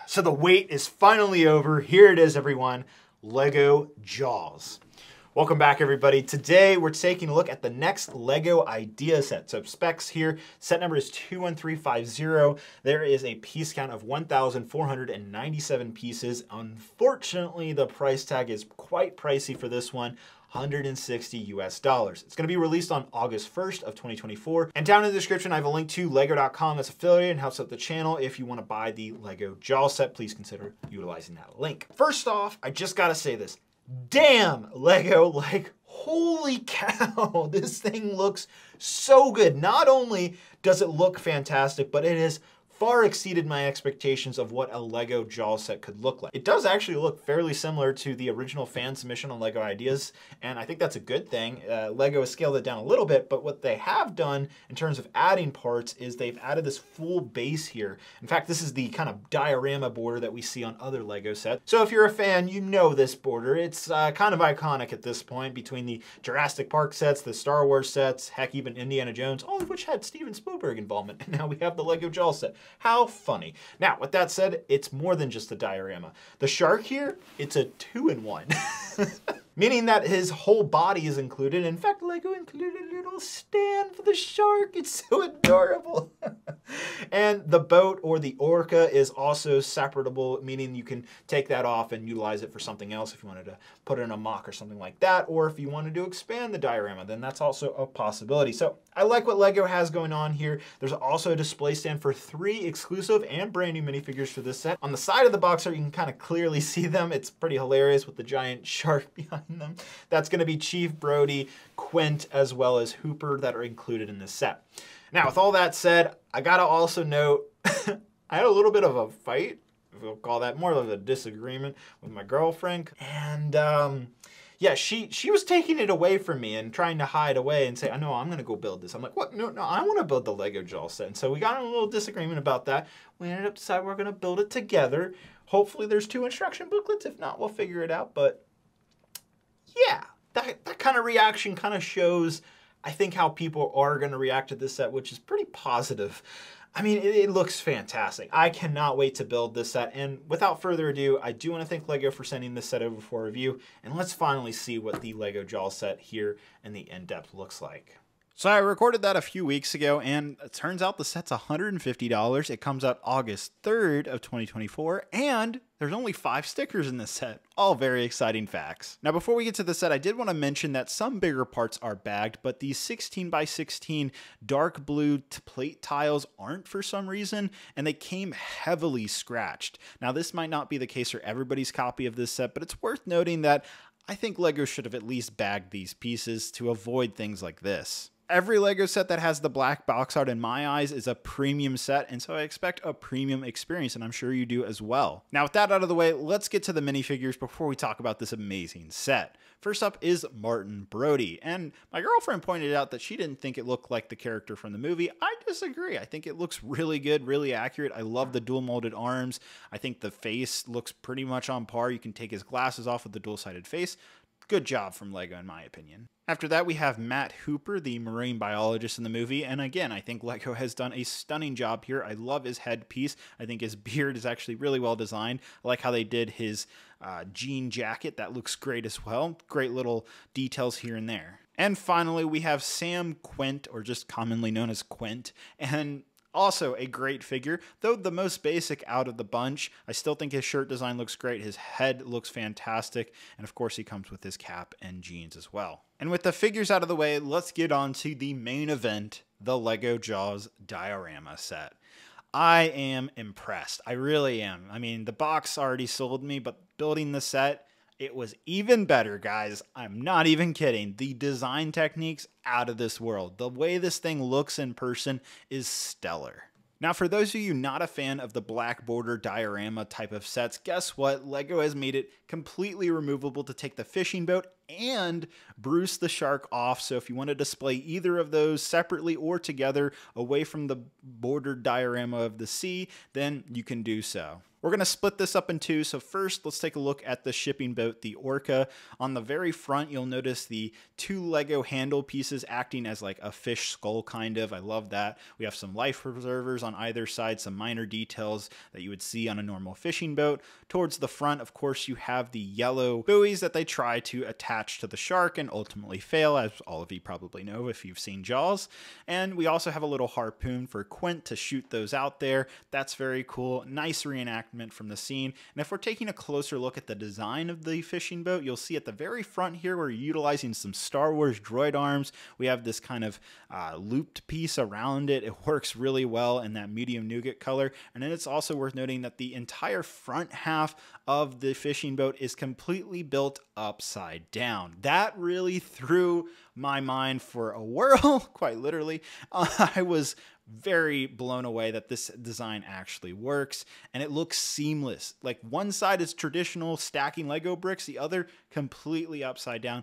So the wait is finally over. Here it is, everyone. Lego Jaws. Welcome back, everybody. Today, we're taking a look at the next Lego idea set. So specs here, set number is 21350. There is a piece count of 1,497 pieces. Unfortunately, the price tag is quite pricey for this one. $160 US. It's going to be released on August 1st of 2024. And down in the description, I have a link to lego.com that's affiliated and helps out the channel. If you want to buy the Lego Jaws set, please consider utilizing that link. First off, I just got to say this. Damn, Lego, like, holy cow, this thing looks so good. Not only does it look fantastic, but it is far exceeded my expectations of what a Lego Jaws set could look like. It does actually look fairly similar to the original fan submission on Lego Ideas, and I think that's a good thing. Lego has scaled it down a little bit, but what they have done in terms of adding parts is they've added this full base here. In fact, this is the kind of diorama border that we see on other Lego sets. So if you're a fan, you know this border. It's kind of iconic at this point between the Jurassic Park sets, the Star Wars sets, heck, even Indiana Jones, all of which had Steven Spielberg involvement. And now we have the Lego Jaws set. How funny. Now, with that said, it's more than just a diorama. The shark here, it's a 2-in-1. Meaning that his whole body is included. In fact, Lego included a little stand for the shark. It's so adorable. And the boat or the orca is also separatable, meaning you can take that off and utilize it for something else if you wanted to put it in a mock or something like that. Or if you wanted to expand the diorama, then that's also a possibility. So I like what Lego has going on here. There's also a display stand for 3 exclusive and brand new minifigures for this set. On the side of the box art, you can kind of clearly see them. It's pretty hilarious with the giant shark behind them. That's going to be Chief, Brody, Quint, as well as Hooper that are included in this set. Now, with all that said, I gotta also note, I had a little bit of a fight, if we'll call that more of a disagreement with my girlfriend. And yeah, she was taking it away from me and trying to hide away and say, "I know, I'm gonna go build this." I'm like, "What? No, I wanna build the Lego Jaws set." And so we got in a little disagreement about that. We ended up deciding we're gonna build it together. Hopefully there's 2 instruction booklets. If not, we'll figure it out. But yeah, that kind of reaction kind of shows, I think, how people are going to react to this set, which is pretty positive. I mean, it looks fantastic. I cannot wait to build this set. And without further ado, I do want to thank Lego for sending this set over for review. And let's finally see what the Lego Jaws set here in the in-depth looks like. So I recorded that a few weeks ago, and it turns out the set's $150. It comes out August 3rd of 2024, and there's only 5 stickers in this set. All very exciting facts. Now, before we get to the set, I did want to mention that some bigger parts are bagged, but these 16x16 dark blue plate tiles aren't for some reason, and they came heavily scratched. Now, this might not be the case for everybody's copy of this set, but it's worth noting that I think Lego should have at least bagged these pieces to avoid things like this. Every Lego set that has the black box art in my eyes is a premium set, and so I expect a premium experience, and I'm sure you do as well. Now, with that out of the way, let's get to the minifigures before we talk about this amazing set. First up is Martin Brody, and my girlfriend pointed out that she didn't think it looked like the character from the movie. I disagree. I think it looks really good, really accurate. I love the dual molded arms. I think the face looks pretty much on par. You can take his glasses off with the dual-sided face. Good job from Lego, in my opinion. After that, we have Matt Hooper, the marine biologist in the movie. And again, I think Lego has done a stunning job here. I love his headpiece. I think his beard is actually really well designed. I like how they did his jean jacket. That looks great as well. Great little details here and there. And finally, we have Sam Quint, or just commonly known as Quint. And also a great figure, though the most basic out of the bunch. I still think his shirt design looks great. His head looks fantastic. And of course, he comes with his cap and jeans as well. And with the figures out of the way, let's get on to the main event, the Lego Jaws diorama set. I am impressed. I really am. I mean, the box already sold me, but building the set, it was even better, guys. I'm not even kidding. The design techniques, out of this world. The way this thing looks in person is stellar. Now, for those of you not a fan of the black border diorama type of sets, guess what? Lego has made it completely removable to take the fishing boat and Bruce the shark off. So if you want to display either of those separately or together away from the bordered diorama of the sea, then you can do so. We're going to split this up in two. So first, let's take a look at the shipping boat, the Orca. On the very front, you'll notice the 2 Lego handle pieces acting as like a fish skull kind of. I love that. We have some life preservers on either side, some minor details that you would see on a normal fishing boat. Towards the front, of course, you have the yellow buoys that they try to attach to the shark and ultimately fail, as all of you probably know if you've seen Jaws. And we also have a little harpoon for Quint to shoot those out there. That's very cool. Nice reenactment from the scene. And if we're taking a closer look at the design of the fishing boat, you'll see at the very front here we're utilizing some Star Wars droid arms. We have this kind of looped piece around it. It works really well in that medium nougat color. And then it's also worth noting that the entire front half of the fishing boat is completely built upside down. That really threw my mind for a whirl, quite literally. I was very blown away that this design actually works, and it looks seamless. Like one side is traditional stacking Lego bricks, the other completely upside down.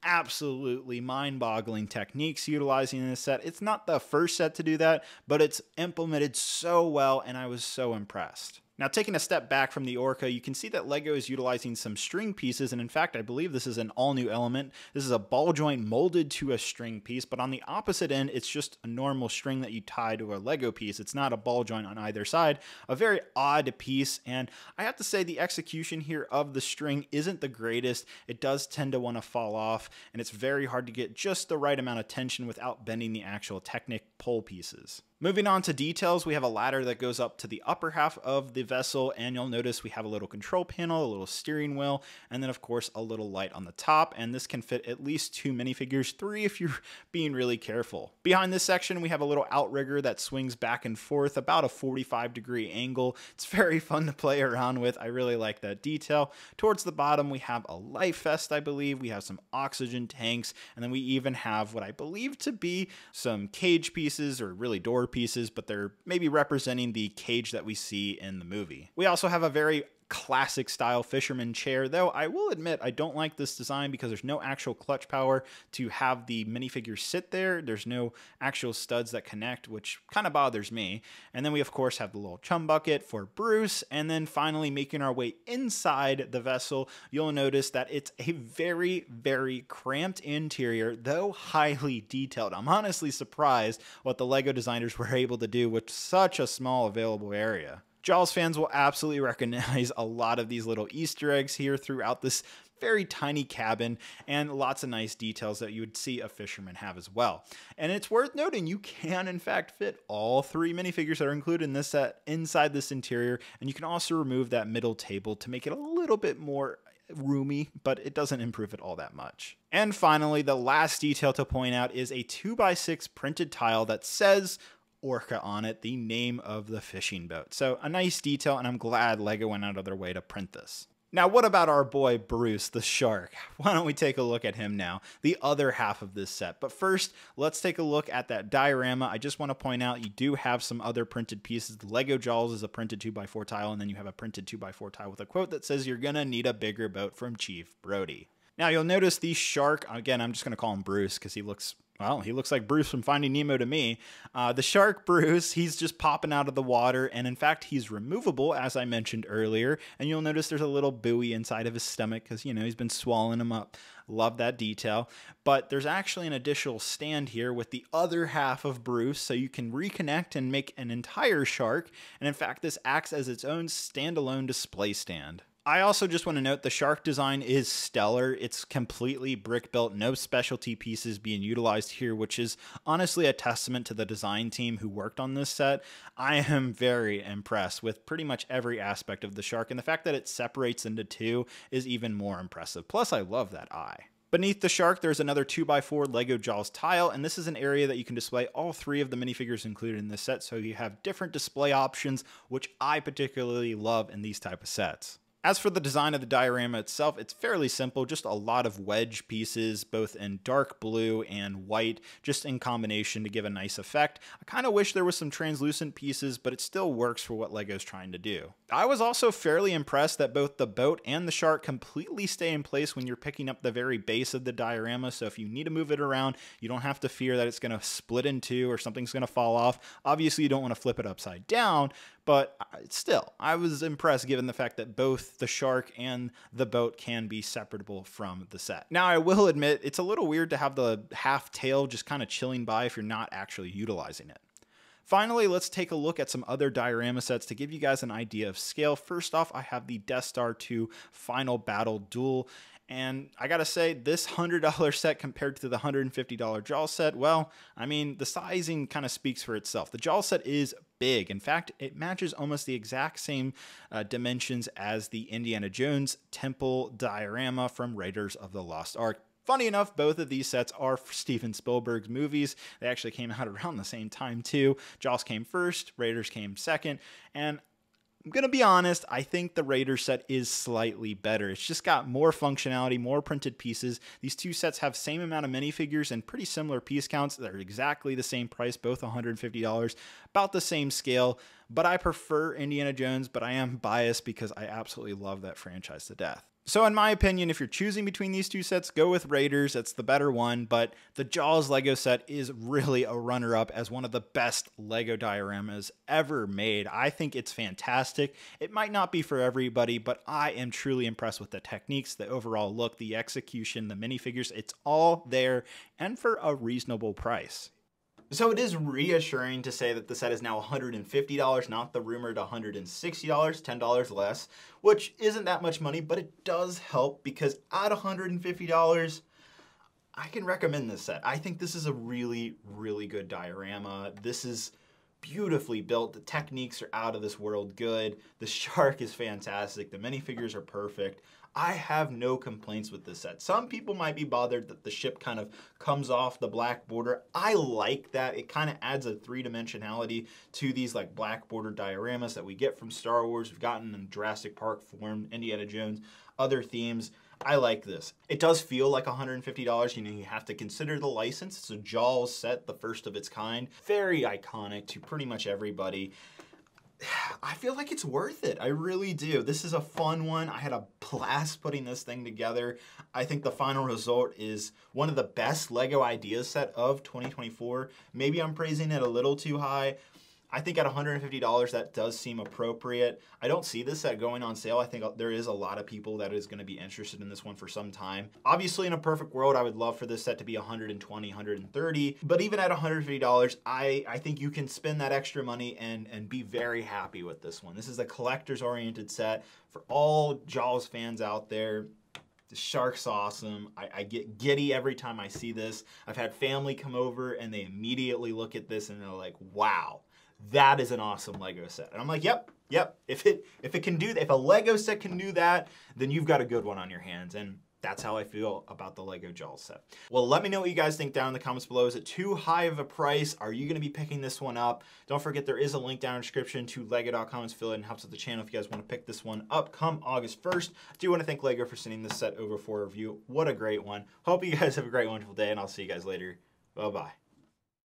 Absolutely mind-boggling techniques utilizing this set. It's not the first set to do that, but it's implemented so well, and I was so impressed. Now, taking a step back from the Orca, you can see that Lego is utilizing some string pieces, and in fact, I believe this is an all-new element. This is a ball joint molded to a string piece, but on the opposite end, it's just a normal string that you tie to a Lego piece. It's not a ball joint on either side. A very odd piece, and I have to say the execution here of the string isn't the greatest. It does tend to want to fall off, and it's very hard to get just the right amount of tension without bending the actual Technic pole pieces. Moving on to details, we have a ladder that goes up to the upper half of the vessel, and you'll notice we have a little control panel, a little steering wheel, and then of course a little light on the top, and this can fit at least 2 minifigures, 3 if you're being really careful. Behind this section, we have a little outrigger that swings back and forth about a 45-degree angle. It's very fun to play around with. I really like that detail. Towards the bottom, we have a life vest, I believe. We have some oxygen tanks, and then we even have what I believe to be some cage pieces, or really door pieces, but they're maybe representing the cage that we see in the movie. We also have a very classic style fisherman chair, though I will admit I don't like this design because there's no actual clutch power to have the minifigure sit there. There's no actual studs that connect, which kind of bothers me. And then we of course have the little chum bucket for Bruce, and then finally making our way inside the vessel, you'll notice that it's a very, very cramped interior, though highly detailed. I'm honestly surprised what the Lego designers were able to do with such a small available area. Jaws fans will absolutely recognize a lot of these little Easter eggs here throughout this very tiny cabin, and lots of nice details that you would see a fisherman have as well. And it's worth noting you can in fact fit all 3 minifigures that are included in this set inside this interior, and you can also remove that middle table to make it a little bit more roomy, but it doesn't improve it all that much. And finally, the last detail to point out is a 2x6 printed tile that says Orca on it, the name of the fishing boat. So a nice detail, and I'm glad Lego went out of their way to print this. Now, what about our boy Bruce the shark? Why don't we take a look at him now, the other half of this set. But first, let's take a look at that diorama. I just want to point out you do have some other printed pieces. The Lego Jaws is a printed 2x4 tile, and then you have a printed 2x4 tile with a quote that says you're gonna need a bigger boat from Chief Brody. Now, you'll notice the shark, again, I'm just going to call him Bruce because he looks like Bruce from Finding Nemo to me. The shark Bruce, he's just popping out of the water, and in fact, he's removable, as I mentioned earlier, and you'll notice there's a little buoy inside of his stomach because, you know, he's been swallowing him up. Love that detail. But there's actually an additional stand here with the other half of Bruce, so you can reconnect and make an entire shark, and in fact, this acts as its own standalone display stand. I also just want to note the shark design is stellar. It's completely brick built, no specialty pieces being utilized here, which is honestly a testament to the design team who worked on this set. I am very impressed with pretty much every aspect of the shark, and the fact that it separates into 2 is even more impressive. Plus, I love that eye. Beneath the shark, there's another 2x4 Lego Jaws tile, and this is an area that you can display all 3 of the minifigures included in this set, so you have different display options, which I particularly love in these type of sets. As for the design of the diorama itself, it's fairly simple, just a lot of wedge pieces, both in dark blue and white, just in combination to give a nice effect. I kind of wish there was some translucent pieces, but it still works for what LEGO's trying to do. I was also fairly impressed that both the boat and the shark completely stay in place when you're picking up the very base of the diorama, so if you need to move it around, you don't have to fear that it's going to split in two or something's going to fall off. Obviously, you don't want to flip it upside down, but still, I was impressed given the fact that both the shark and the boat can be separable from the set. Now, I will admit, it's a little weird to have the half tail just kind of chilling by if you're not actually utilizing it. Finally, let's take a look at some other diorama sets to give you guys an idea of scale. First off, I have the Death Star 2 Final Battle Duel. And I gotta say, this $100 set compared to the $150 Jaws set, well, I mean, the sizing kind of speaks for itself. The Jaws set is big. In fact, it matches almost the exact same dimensions as the Indiana Jones Temple diorama from Raiders of the Lost Ark. Funny enough, both of these sets are for Steven Spielberg's movies. They actually came out around the same time too. Jaws came first, Raiders came second, and I'm going to be honest, I think the Raiders set is slightly better. It's just got more functionality, more printed pieces. These two sets have same amount of minifigures and pretty similar piece counts. They're exactly the same price, both $150, about the same scale. But I prefer Indiana Jones, but I am biased because I absolutely love that franchise to death. So in my opinion, if you're choosing between these two sets, go with Raiders. That's the better one, but the Jaws Lego set is really a runner-up as one of the best Lego dioramas ever made. I think it's fantastic. It might not be for everybody, but I am truly impressed with the techniques, the overall look, the execution, the minifigures. It's all there and for a reasonable price. So it is reassuring to say that the set is now $150, not the rumored $160, $10 less, which isn't that much money, but it does help because at $150, I can recommend this set. I think this is a really, really good diorama. This is beautifully built. The techniques are out of this world good. The shark is fantastic. The minifigures are perfect. I have no complaints with this set. Some people might be bothered that the ship kind of comes off the black border. I like that. It kind of adds a three-dimensionality to these like black border dioramas that we get from Star Wars. We've gotten in Jurassic Park form, Indiana Jones, other themes. I like this. It does feel like $150. You know, you have to consider the license. It's a Jaws set, the first of its kind. Very iconic to pretty much everybody. I feel like it's worth it. I really do. This is a fun one. I had a blast putting this thing together. I think the final result is one of the best Lego ideas set of 2024. Maybe I'm praising it a little too high. I think at $150, that does seem appropriate. I don't see this set going on sale. I think there is a lot of people that is going to be interested in this one for some time. Obviously, in a perfect world, I would love for this set to be $120, $130. But even at $150, I think you can spend that extra money and be very happy with this one. This is a collector's-oriented set for all Jaws fans out there. The shark's awesome. I get giddy every time I see this. I've had family come over and they immediately look at this and they're like, wow. That is an awesome Lego set. And I'm like, yep. If it can do that, if a Lego set can do that, then you've got a good one on your hands. And that's how I feel about the Lego Jaws set. Well, let me know what you guys think down in the comments below. Is it too high of a price? Are you going to be picking this one up? Don't forget there is a link down in the description to lego.com. It's affiliate and helps with the channel if you guys want to pick this one up come August 1st. I do want to thank Lego for sending this set over for review. What a great one. Hope you guys have a great, wonderful day, and I'll see you guys later. Bye-bye.